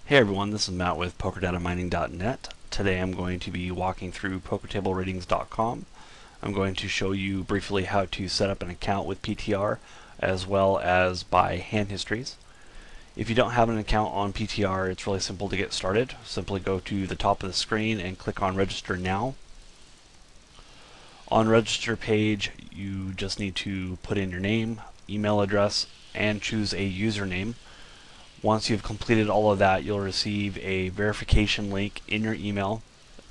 Hey everyone, this is Matt with PokerDataMining.net. Today I'm going to be walking through PokerTableRatings.com. I'm going to show you briefly how to set up an account with PTR as well as buy hand histories. If you don't have an account on PTR, it's really simple to get started. Simply go to the top of the screen and click on Register Now. On Register page, you just need to put in your name, email address, and choose a username. Once you've completed all of that, you'll receive a verification link in your email.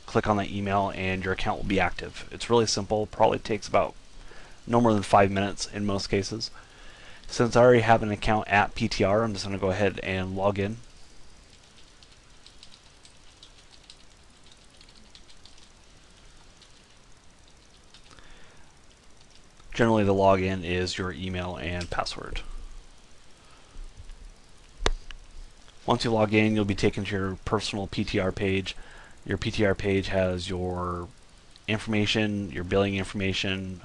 Click on that email and your account will be active. It's really simple, probably takes about no more than 5 minutes in most cases. Since I already have an account at PTR, I'm just going to go ahead and log in. Generally the login is your email and password. Once you log in, you'll be taken to your personal PTR page. Your PTR page has your information, your billing information.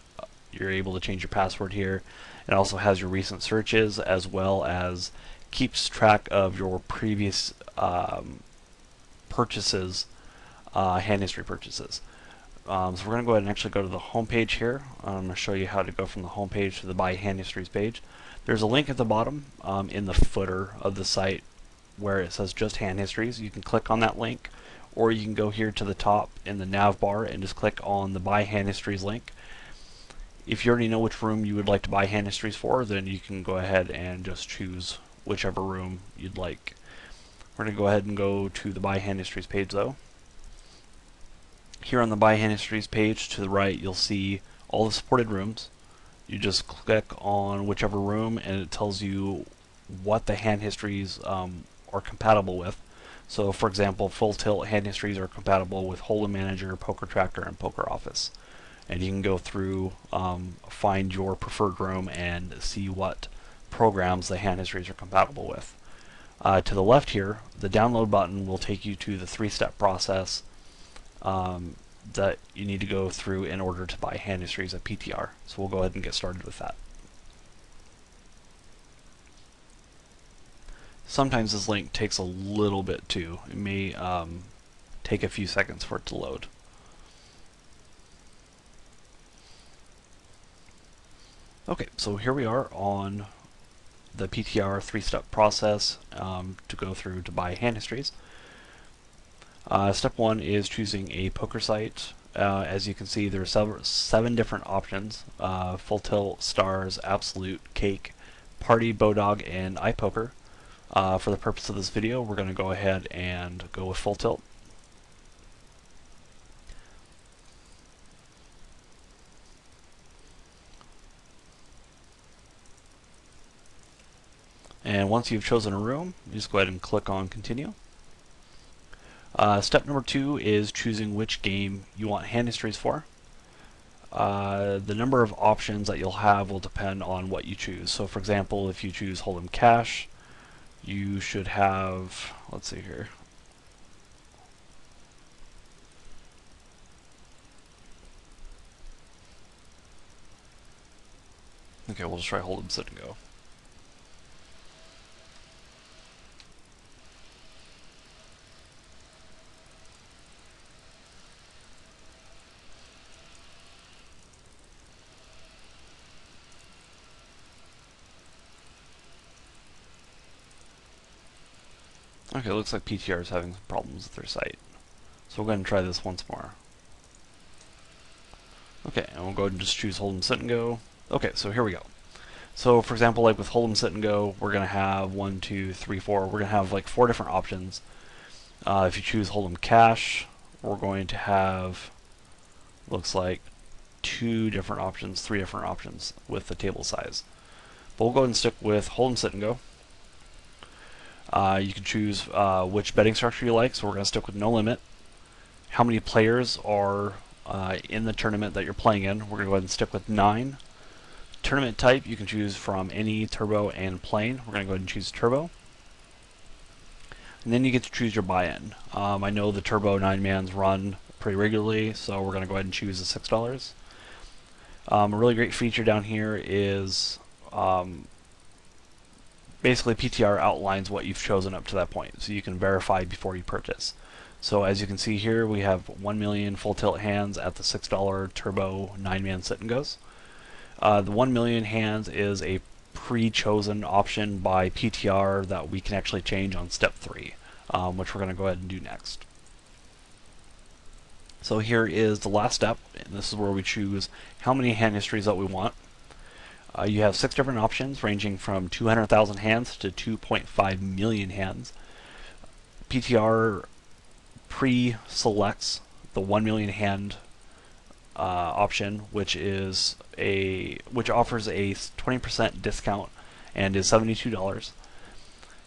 You're able to change your password here. It also has your recent searches as well as keeps track of your previous purchases, hand history purchases. So we're going to go ahead and actually go to the home page here. I'm going to show you how to go from the home page to the buy hand histories page. There's a link at the bottom in the footer of the site where it says just hand histories. You can click on that link, or you can go here to the top in the nav bar and just click on the buy hand histories link. If you already know which room you would like to buy hand histories for, then you can go ahead and just choose whichever room you'd like. We're going to go ahead and go to the buy hand histories page though. Here on the buy hand histories page to the right, you'll see all the supported rooms. You just click on whichever room and it tells you what the hand histories are compatible with. So for example, full tilt hand histories are compatible with Holdem Manager, Poker Tracker, and Poker Office. And you can go through, find your preferred room and see what programs the hand histories are compatible with. To the left here, the download button will take you to the 3-step process that you need to go through in order to buy hand histories at PTR. So we'll go ahead and get started with that. Sometimes this link takes a little bit too. It may take a few seconds for it to load. Okay, so here we are on the PTR 3-step process to go through to buy hand histories. Step 1 is choosing a poker site. As you can see, there are 7 different options: Full Tilt, Stars, Absolute, Cake, Party, Bodog, and iPoker. For the purpose of this video, we're going to go ahead and go with Full Tilt. And once you've chosen a room, you just go ahead and click on Continue. Step number 2 is choosing which game you want hand histories for. The number of options that you'll have will depend on what you choose. So for example, if you choose Hold'em Cash, you should have, let's see here, okay, we'll just try Hold'em Sit and Go. Okay, looks like PTR is having some problems with their site. So we'll go ahead and try this once more. Okay, and we'll go ahead and just choose Hold'em Sit and Go. Okay, so here we go. So for example, like with Hold'em Sit and Go, we're going to have 1, 2, 3, 4. We're going to have like 4 different options. If you choose Hold'em Cash, we're going to have, looks like 2 different options, 3 different options with the table size. But we'll go ahead and stick with Hold'em Sit and Go. You can choose which betting structure you like, so we're going to stick with no limit. How many players are in the tournament that you're playing in? We're going to go ahead and stick with 9. Tournament type, you can choose from any turbo and plain. We're going to go ahead and choose turbo. And then you get to choose your buy-in. I know the turbo 9-mans run pretty regularly, so we're going to go ahead and choose the $6. A really great feature down here is basically PTR outlines what you've chosen up to that point, so you can verify before you purchase. So as you can see here, we have 1 million full tilt hands at the $6 turbo 9-man sit and goes. The 1 million hands is a pre-chosen option by PTR that we can actually change on step 3, which we're going to go ahead and do next. So here is the last step, and this is where we choose how many hand histories that we want. You have 6 different options ranging from 200,000 hands to 2.5 million hands. PTR pre-selects the 1 million hand option, which offers a 20% discount and is $72.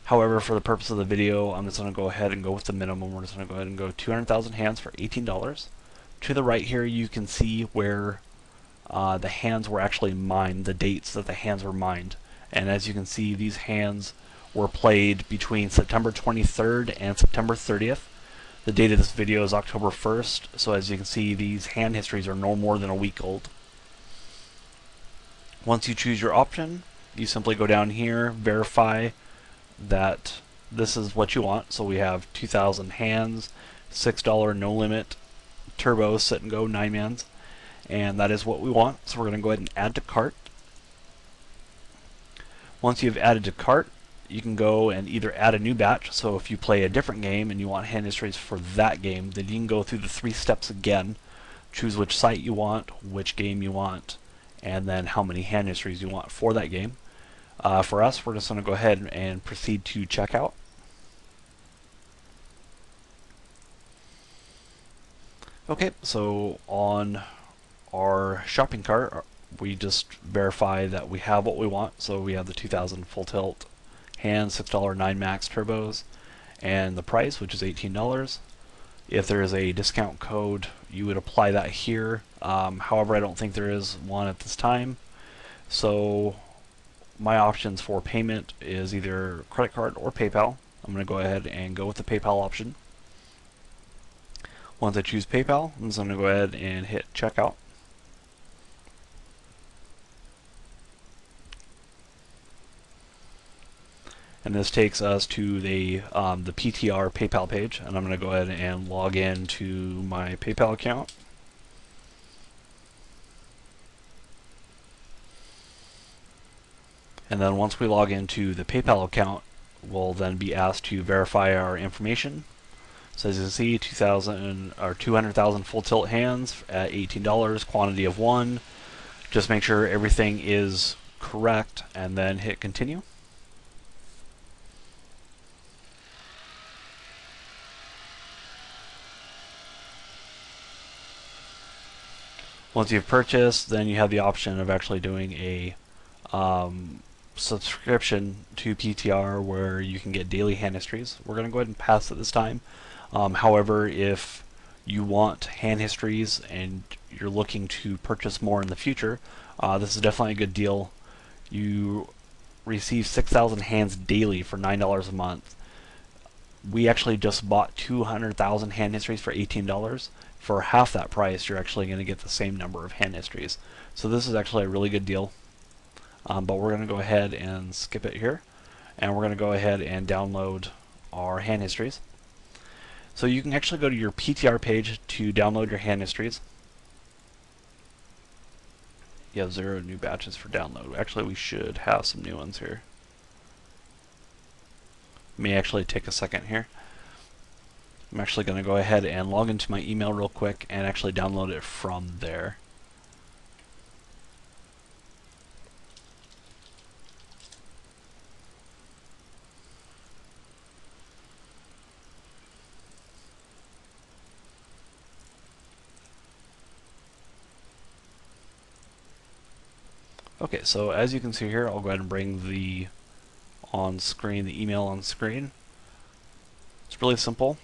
However, for the purpose of the video, I'm just going to go ahead and go with the minimum. We're just going to go ahead and go 200,000 hands for $18. To the right here, you can see where the hands were actually mined, the dates that the hands were mined. And as you can see, these hands were played between September 23rd and September 30th. The date of this video is October 1st, so as you can see, these hand histories are no more than a week old. Once you choose your option, you simply go down here, verify that this is what you want. So we have 2,000 hands, $6 no limit, turbo sit and go 9-mans, and that is what we want. So we're going to go ahead and add to cart. Once you've added to cart, you can go and either add a new batch. So if you play a different game and you want hand histories for that game, then you can go through the 3 steps again, choose which site you want, which game you want, and then how many hand histories you want for that game. For us, we're just going to go ahead and proceed to checkout. Okay, so on our shopping cart, we just verify that we have what we want. So we have the 2,000 full tilt hands, $6 9 max turbos, and the price, which is $18. If there is a discount code, you would apply that here. However, I don't think there is one at this time. So my options for payment is either credit card or PayPal. I'm going to go ahead and go with the PayPal option. Once I choose PayPal, I'm just going to go ahead and hit checkout. And this takes us to the PTR PayPal page, and I'm going to go ahead and log in to my PayPal account. And then once we log into the PayPal account, we'll then be asked to verify our information. So as you can see, 200,000 full tilt hands at $18, quantity of 1. Just make sure everything is correct, and then hit continue. Once you've purchased, then you have the option of actually doing a subscription to PTR where you can get daily hand histories. We're going to go ahead and pass it this time. However, if you want hand histories and you're looking to purchase more in the future, this is definitely a good deal. You receive 6,000 hands daily for $9 a month. We actually just bought 200,000 hand histories for $18. For half that price, you're actually going to get the same number of hand histories. So this is actually a really good deal. But we're going to go ahead and skip it here, and we're going to go ahead and download our hand histories. So you can actually go to your PTR page to download your hand histories. You have 0 new batches for download. Actually, we should have some new ones here. May actually take a second here. I'm actually going to go ahead and log into my email real quick and actually download it from there. Okay, so as you can see here, I'll go ahead and bring the email on screen. It's really simple.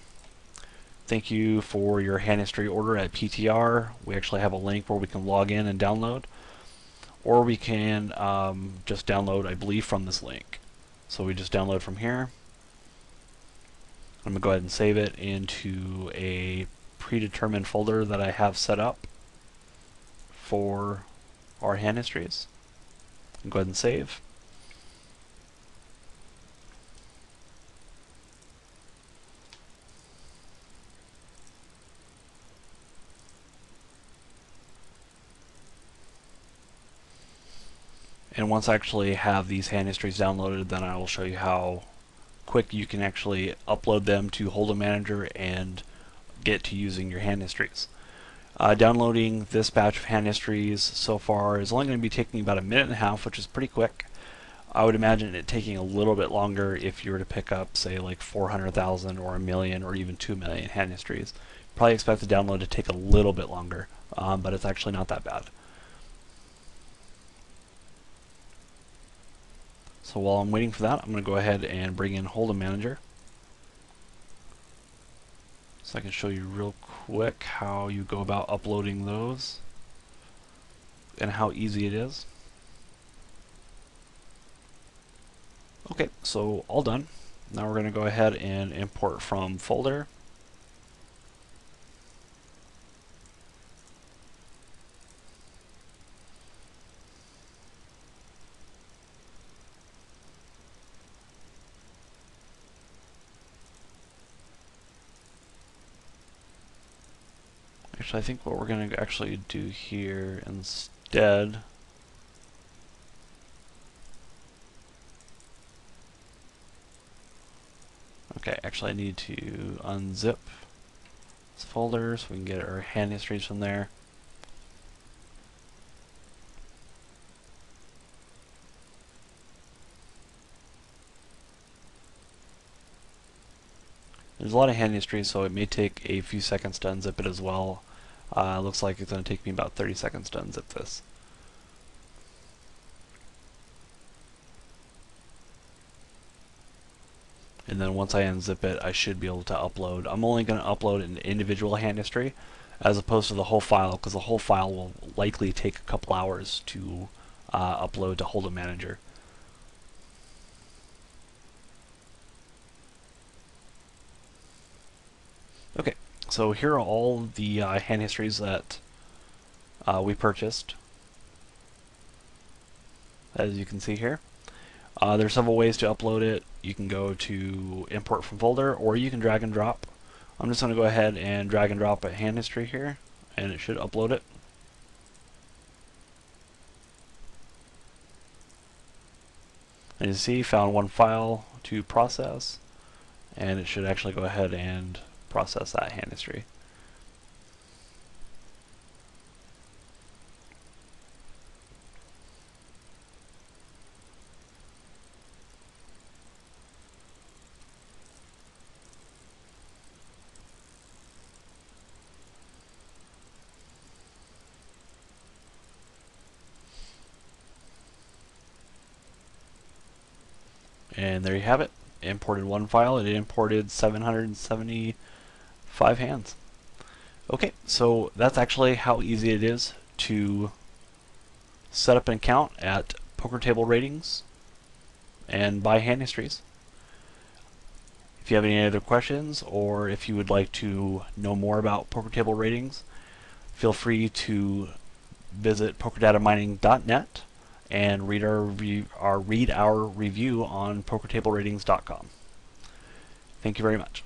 Thank you for your hand history order at PTR. We actually have a link where we can log in and download, or we can just download, I believe, from this link. So we just download from here. I'm going to go ahead and save it into a predetermined folder that I have set up for our hand histories. Go ahead and save. And once I actually have these hand histories downloaded, then I will show you how quick you can actually upload them to Holdem Manager and get to using your hand histories. Downloading this batch of hand histories so far is only going to be taking about a minute and a half, which is pretty quick. I would imagine it taking a little bit longer if you were to pick up, say, like 400,000 or a million or even 2 million hand histories. Probably expect the download to take a little bit longer, but it's actually not that bad. So while I'm waiting for that, I'm going to go ahead and bring in Holdem Manager. So I can show you real quick how you go about uploading those and how easy it is. Okay, so all done. Now we're going to go ahead and import from folder. Actually, I think what we're going to actually do here instead okay, actually I need to unzip this folder so we can get our hand histories from there. There's a lot of hand histories, so it may take a few seconds to unzip it as well. Looks like it's going to take me about 30 seconds to unzip this. And then once I unzip it, I should be able to upload. I'm only going to upload an individual hand history as opposed to the whole file, because the whole file will likely take a couple hours to upload to Holdem Manager. Okay, so here are all the hand histories that we purchased, as you can see here. There's several ways to upload it. You can go to import from folder, or you can drag and drop. I'm just going to go ahead and drag and drop a hand history here, and it should upload it. And you see, found one file to process, and it should actually go ahead and process that hand history. And there you have it. Imported one file. It imported 775 hands. Okay, so that's actually how easy it is to set up an account at Poker Table Ratings and buy hand histories. If you have any other questions, or if you would like to know more about Poker Table Ratings, feel free to visit pokerdataMining.net and read our review on PokerTableRatings.com. Thank you very much.